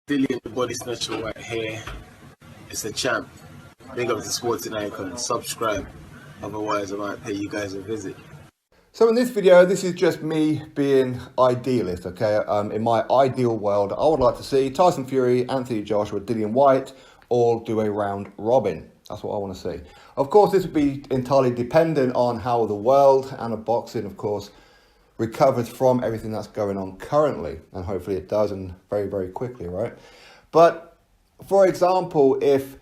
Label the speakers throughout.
Speaker 1: Dillian the Body Snatcher right here. It's a champ. Big up to Sporting Icon. Subscribe. Otherwise, I might pay you guys a visit.
Speaker 2: So in this video, this is just me being idealist, okay? In my ideal world, I would like to see Tyson Fury, Anthony Joshua, Dillian Whyte all do a round robin. That's what I want to see. Of course, this would be entirely dependent on how the world and the boxing, of course, recovers from everything that's going on currently. And hopefully it does, and very, very quickly, right? But for example, if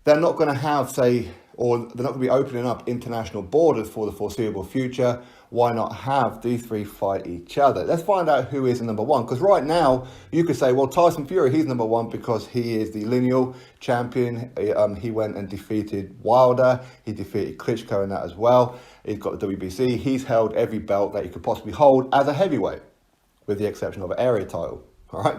Speaker 2: they're not going to have, say, or they're not going to be opening up international borders for the foreseeable future, why not have these three fight each other? Let's find out who is the number one. Because right now, you could say, well, Tyson Fury, he's number one because he is the lineal champion. He went and defeated Wilder. He defeated Klitschko in that as well. He's got the WBC. He's held every belt that he could possibly hold as a heavyweight, with the exception of an area title. All right?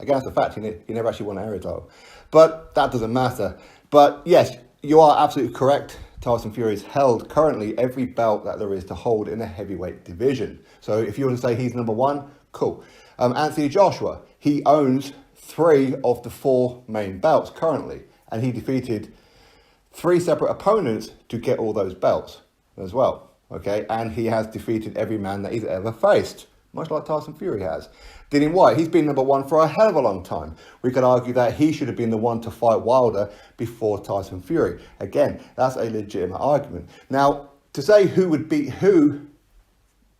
Speaker 2: Again, that's a fact. He never actually won an area title. But that doesn't matter. But yes, you are absolutely correct. Tyson Fury has held currently every belt that there is to hold in the heavyweight division. So if you want to say he's number one, cool. Anthony Joshua, he owns 3 of the 4 main belts currently. And he defeated 3 separate opponents to get all those belts as well. Okay, and he has defeated every man that he's ever faced, much like Tyson Fury has. Dillian Whyte, he's been number one for a hell of a long time. We could argue that he should have been the one to fight Wilder before Tyson Fury. Again, that's a legitimate argument. Now, to say who would beat who,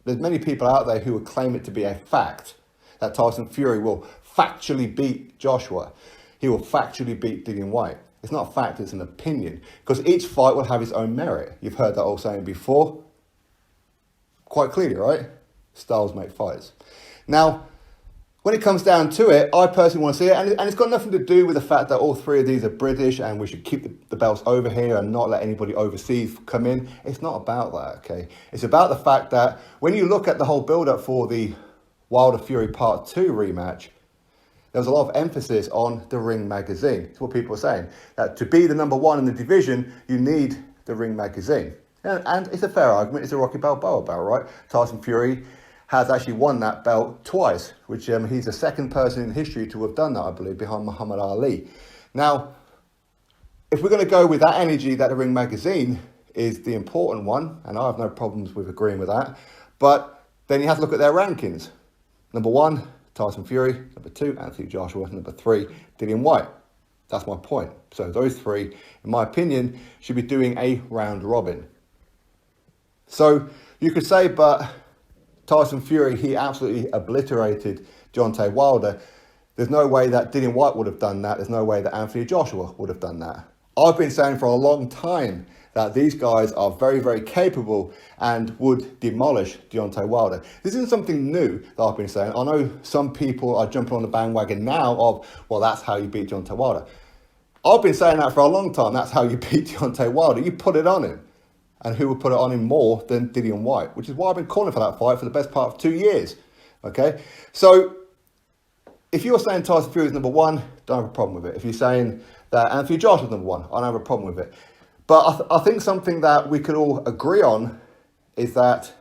Speaker 2: there's many people out there who would claim it to be a fact that Tyson Fury will factually beat Joshua. He will factually beat Dillian Whyte. It's not a fact, it's an opinion. Because each fight will have its own merit. You've heard that old saying before. Quite clearly, right? Styles make fights. Now, when it comes down to it, I personally want to see it, and it's got nothing to do with the fact that all 3 of these are British and we should keep the belts over here and not let anybody overseas come in. It's not about that, okay? It's about the fact that when you look at the whole build-up for the Wilder Fury Part 2 rematch, there was a lot of emphasis on the Ring magazine. It's what people are saying, that to be the number one in the division, you need the Ring magazine. And it's a fair argument. It's a Rocky Balboa belt, right? Tyson Fury has actually won that belt twice, which he's the second person in history to have done that, I believe, behind Muhammad Ali. Now, if we're going to go with that energy that the Ring magazine is the important one, and I have no problems with agreeing with that, but then you have to look at their rankings. Number 1, Tyson Fury. Number 2, Anthony Joshua. Number 3, Dillian Whyte. That's my point. So those 3, in my opinion, should be doing a round robin. So you could say, but Tyson Fury, he absolutely obliterated Deontay Wilder. There's no way that Dillian Whyte would have done that. There's no way that Anthony Joshua would have done that. I've been saying for a long time that these guys are very, very capable and would demolish Deontay Wilder. This isn't something new that I've been saying. I know some people are jumping on the bandwagon now of, well, that's how you beat Deontay Wilder. I've been saying that for a long time. That's how you beat Deontay Wilder. You put it on him. And who would put it on him more than Dillian Whyte, which is why I've been calling for that fight for the best part of 2 years. Okay? So, if you're saying Tyson Fury is number 1, don't have a problem with it. If you're saying that Anthony Joshua is number 1, I don't have a problem with it. But I think something that we could all agree on is that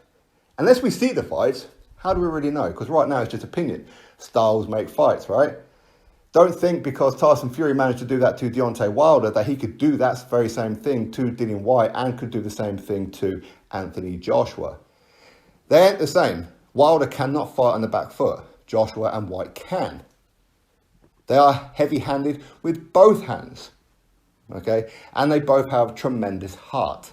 Speaker 2: unless we see the fights, how do we really know? Because right now it's just opinion. Styles make fights, right? Don't think because Tyson Fury managed to do that to Deontay Wilder that he could do that very same thing to Dillian Whyte and could do the same thing to Anthony Joshua. They ain't the same. Wilder cannot fight on the back foot. Joshua and Whyte can. They are heavy-handed with both hands. Okay? And they both have tremendous heart.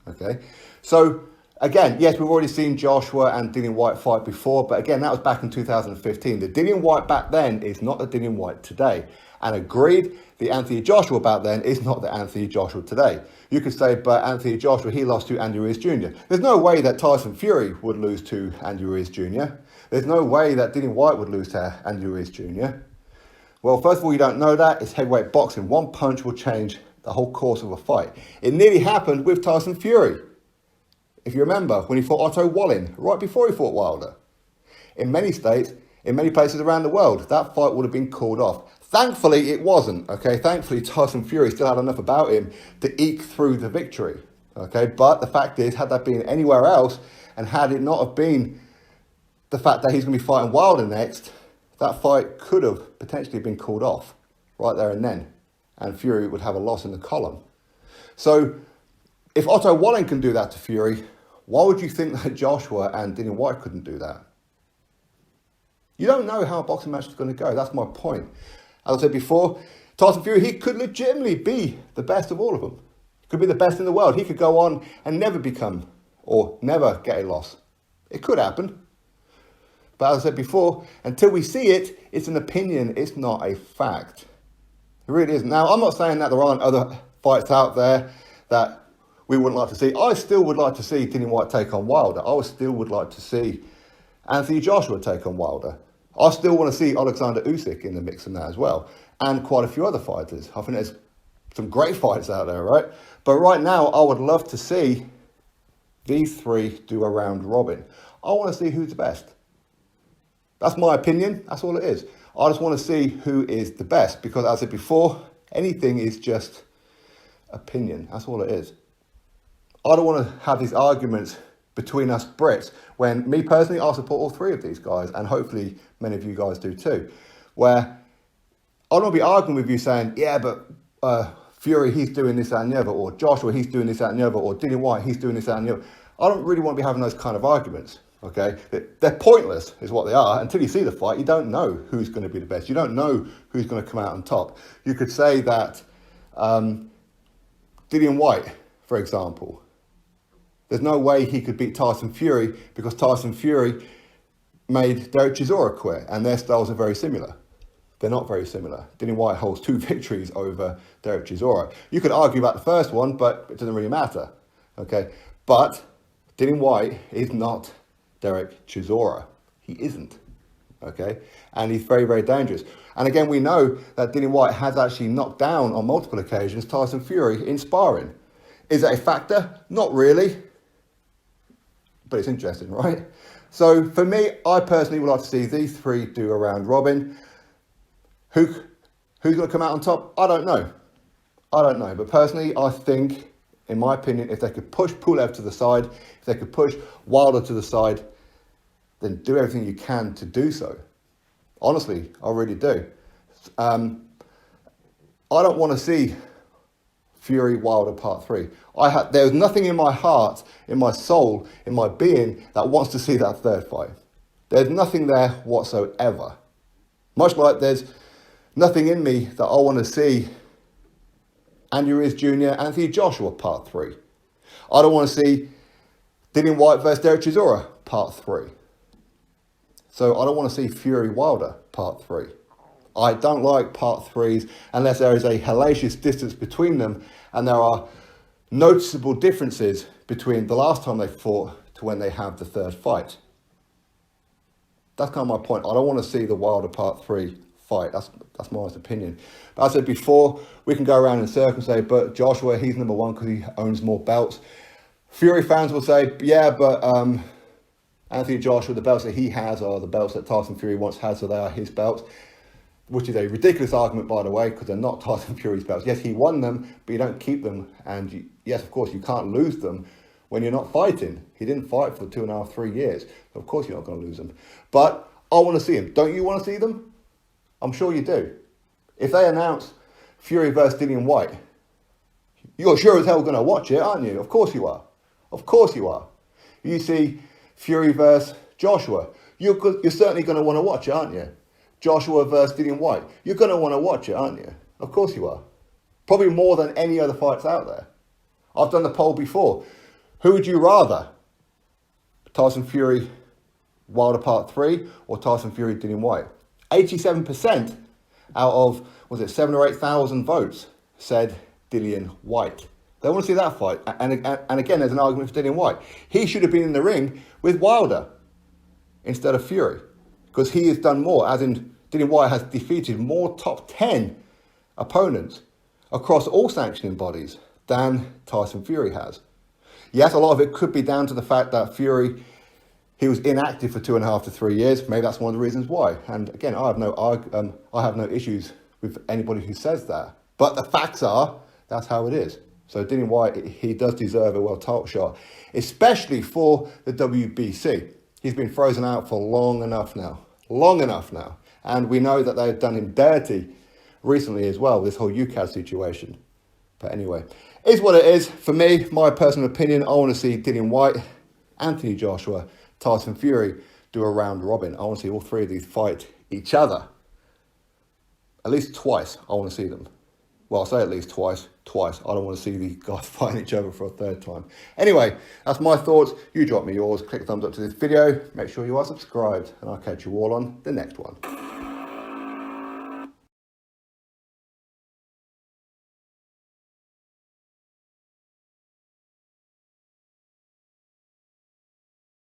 Speaker 2: Okay? So, again, yes, we've already seen Joshua and Dillian Whyte fight before, but again, that was back in 2015. The Dillian Whyte back then is not the Dillian Whyte today. And agreed, the Anthony Joshua back then is not the Anthony Joshua today. You could say, but Anthony Joshua, he lost to Andy Ruiz Jr. There's no way that Tyson Fury would lose to Andy Ruiz Jr. There's no way that Dillian Whyte would lose to Andy Ruiz Jr. Well, first of all, you don't know that. It's heavyweight boxing. One punch will change the whole course of a fight. It nearly happened with Tyson Fury. If you remember, when he fought Otto Wallin, right before he fought Wilder. In many states, in many places around the world, that fight would have been called off. Thankfully, it wasn't, okay? Thankfully, Tyson Fury still had enough about him to eke through the victory, okay? But the fact is, had that been anywhere else, and had it not have been the fact that he's going to be fighting Wilder next, that fight could have potentially been called off right there and then, and Fury would have a loss in the column. So if Otto Walling can do that to Fury, why would you think that Joshua and Dillian Whyte couldn't do that? You don't know how a boxing match is going to go. That's my point. As I said before, Tyson Fury, he could legitimately be the best of all of them. He could be the best in the world. He could go on and never become or never get a loss. It could happen. But as I said before, until we see it, it's an opinion. It's not a fact. It really isn't. Now, I'm not saying that there aren't other fights out there that we wouldn't like to see. I still would like to see Dillian Whyte take on Wilder. I still would like to see Anthony Joshua take on Wilder. I still want to see Alexander Usyk in the mix in that as well. And quite a few other fighters. I think there's some great fights out there, right? But right now, I would love to see these three do a round robin. I want to see who's the best. That's my opinion. That's all it is. I just want to see who is the best. Because as I said before, anything is just opinion. That's all it is. I don't want to have these arguments between us Brits when, me personally, I support all three of these guys, and hopefully many of you guys do too, where I don't want to be arguing with you saying, yeah, but Fury, he's doing this, that and the other, or Joshua, he's doing this, that and the other, or Dillian Whyte, he's doing this, that and the other. I don't really want to be having those kind of arguments, okay? They're pointless, is what they are. Until you see the fight, you don't know who's going to be the best. You don't know who's going to come out on top. You could say that Dillian Whyte, for example, there's no way he could beat Tyson Fury because Tyson Fury made Derek Chisora quit, and their styles are very similar. They're not very similar. Dillian Whyte holds 2 victories over Derek Chisora. You could argue about the first one, but it doesn't really matter. Okay, but Dillian Whyte is not Derek Chisora. He isn't. Okay, and he's very, very dangerous. And again, we know that Dillian Whyte has actually knocked down on multiple occasions Tyson Fury in sparring. Is that a factor? Not really. But it's interesting, right? So for me, I personally would like to see these three do a round robin. Who's going to come out on top? I don't know. But personally, I think, in my opinion, if they could push Pulev to the side, if they could push Wilder to the side, then do everything you can to do so. Honestly, I really do. I don't want to see Fury Wilder Part 3. There's nothing in my heart, in my soul, in my being that wants to see that third fight. There's nothing there whatsoever. Much like there's nothing in me that I want to see Andy Ruiz Jr., Anthony Joshua Part 3. I don't want to see Dillian Whyte versus Derek Chisora Part 3. So I don't want to see Fury Wilder Part 3. I don't like Part 3s unless there is a hellacious distance between them and there are noticeable differences between the last time they fought to when they have the third fight. That's kind of my point. I don't want to see the Wilder Part 3 fight. That's my honest opinion. But as I said before, we can go around in circles and say, but Joshua, he's number one because he owns more belts. Fury fans will say, yeah, but Anthony Joshua, the belts that he has are the belts that Tyson Fury once had, so they are his belts. Which is a ridiculous argument, by the way, because they're not Tyson Fury's belts. Yes, he won them, but you don't keep them. And yes, of course, you can't lose them when you're not fighting. He didn't fight for 2.5, 3 years. So of course, you're not going to lose them. But I want to see him. Don't you want to see them? I'm sure you do. If they announce Fury versus Dillian Whyte, you're sure as hell going to watch it, aren't you? Of course you are. Of course you are. You see Fury versus Joshua, you're certainly going to want to watch it, aren't you? Joshua versus Dillian Whyte, you're going to want to watch it, aren't you? Of course you are. Probably more than any other fights out there. I've done the poll before. Who would you rather? Tyson Fury Wilder Part 3 or Tyson Fury Dillian Whyte? 87% out of, 7,000 or 8,000 votes said Dillian Whyte. They want to see that fight. And again, there's an argument for Dillian Whyte. He should have been in the ring with Wilder instead of Fury. Because he has done more, as in Dillian Whyte has defeated more top 10 opponents across all sanctioning bodies than Tyson Fury has. Yes, a lot of it could be down to the fact that Fury, he was inactive for 2.5 to 3 years. Maybe that's one of the reasons why. And again, I have no issues with anybody who says that. But the facts are, that's how it is. So Dillian Whyte, he does deserve a well-title shot, especially for the WBC. He's been frozen out for long enough now. And we know that they've done him dirty recently as well, this whole UCAS situation. But anyway, is what it is. For me, my personal opinion, I want to see Dillian Whyte, Anthony Joshua, Tyson Fury do a round robin. I want to see all three of these fight each other. At least twice, I want to see them. Well, I say at least twice. I don't want to see these guys fighting each other for a third time. Anyway, that's my thoughts. You drop me yours. Click thumbs up to this video. Make sure you are subscribed. And I'll catch you all on the next one.